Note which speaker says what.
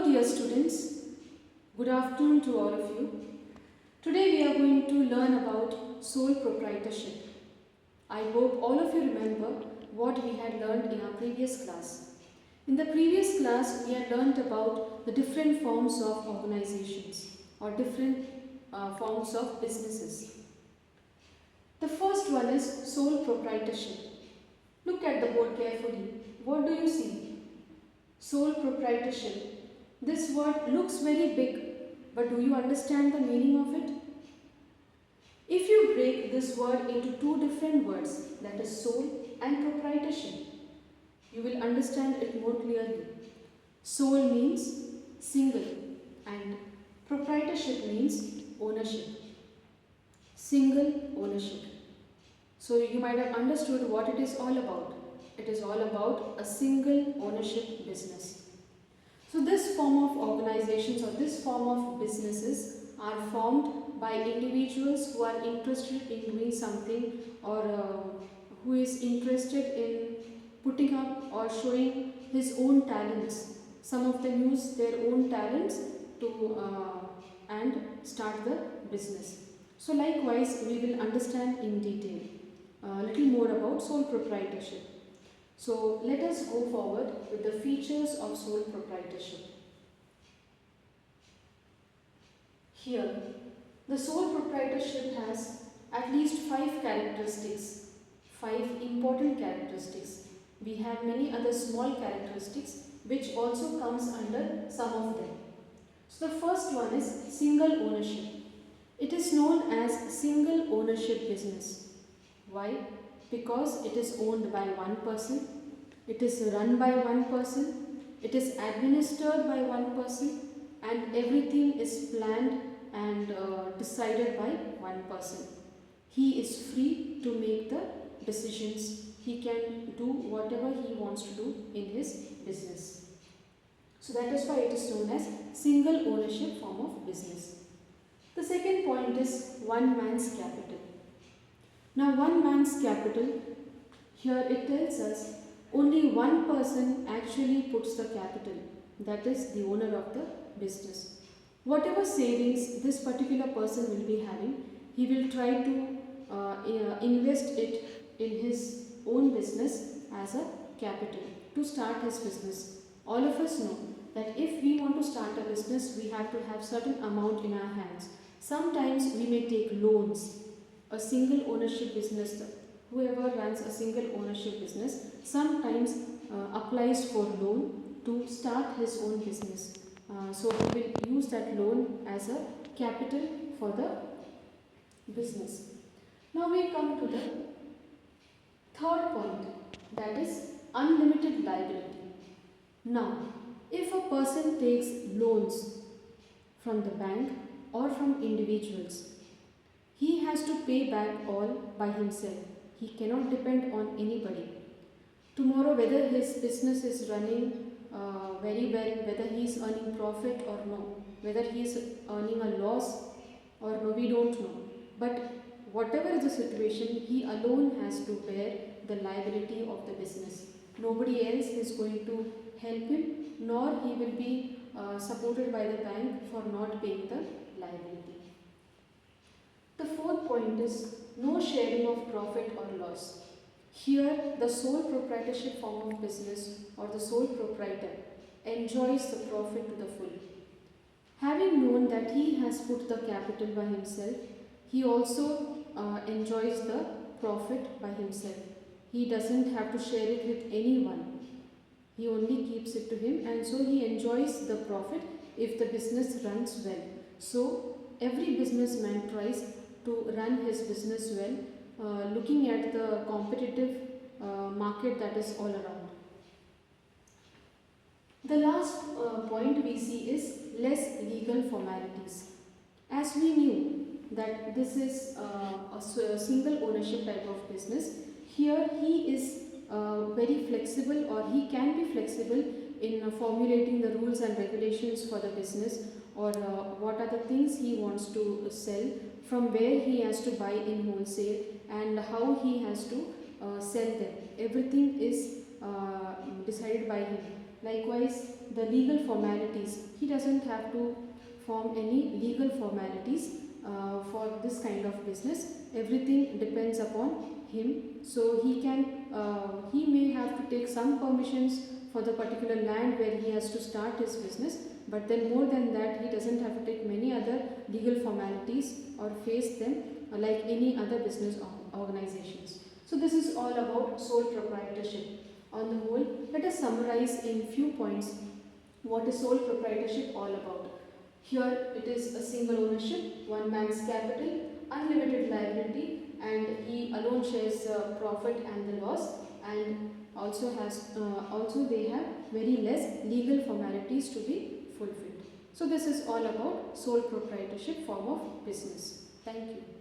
Speaker 1: dear students. Good afternoon to all of you. Today we are going to learn about sole proprietorship. I hope all of you remember what we had learned in our previous class. In the previous class, we had learned about the different forms of organizations or different forms of businesses. The first one is sole proprietorship. Look at the board carefully. What do you see? Sole proprietorship. This word looks very big, but do you understand the meaning of it? If you break this word into two different words, that is sole and proprietorship, you will understand it more clearly. Sole means single and proprietorship means ownership. Single ownership. So you might have understood what it is all about. It is all about a single ownership business. So this form of organizations or this form of businesses are formed by individuals who are interested in doing something or who is interested in putting up or showing his own talents. Some of them use their own talents to and start the business. So likewise, we will understand in detail a little more about sole proprietorship. So let us go forward with the features of sole proprietorship. Here, the sole proprietorship has at least 5 characteristics, 5 important characteristics. We have many other small characteristics which also comes under some of them. So the first one is single ownership. It is known as single ownership business. Why? Because it is owned by one person, it is run by one person, it is administered by one person, and everything is planned and decided by one person. He is free to make the decisions. He can do whatever he wants to do in his business. So that is why it is known as single ownership form of business. The second point is one man's capital. Now one man's capital, here it tells us only one person actually puts the capital, that is the owner of the business. Whatever savings this particular person will be having, he will try to invest it in his own business as a capital to start his business. All of us know that if we want to start a business, we have to have certain amount in our hands. Sometimes we may take loans. A single ownership business, whoever runs a single ownership business sometimes applies for loan to start his own business. So he will use that loan as a capital for the business. Now we come to the third point, that is unlimited liability. Now, if a person takes loans from the bank or from individuals, he has to pay back all by himself. He cannot depend on anybody. Tomorrow, whether his business is running very well, whether he is earning profit or no, whether he is earning a loss or no, we don't know. But whatever is the situation, he alone has to bear the liability of the business. Nobody else is going to help him, nor he will be supported by the bank for not paying the liability. The fourth point is no sharing of profit or loss. Here, the sole proprietorship form of business or the sole proprietor enjoys the profit to the full. Having known that he has put the capital by himself, he also enjoys the profit by himself. He doesn't have to share it with anyone. He only keeps it to him, and so he enjoys the profit if the business runs well. So every businessman tries to run his business well, looking at the competitive market that is all around. The last point we see is less legal formalities. As we knew that this is a single ownership type of business, here he is very flexible, or he can be flexible in formulating the rules and regulations for the business, or what are the things he wants to sell, from where he has to buy in wholesale, and how he has to sell them. Everything is decided by him. Likewise, the legal formalities, he doesn't have to form any legal formalities for this kind of business. Everything depends upon him. So he may have to take some permissions for the particular land where he has to start his business, but then more than that, he doesn't have to take many other legal formalities or face them like any other business organizations. So this is all about sole proprietorship. On the whole, let us summarize in few points what is sole proprietorship all about. Here it is a single ownership, one man's capital, unlimited liability, and he alone shares the profit and the loss, and also they have very less legal formalities to be fulfilled. So this is all about sole proprietorship form of business. Thank you.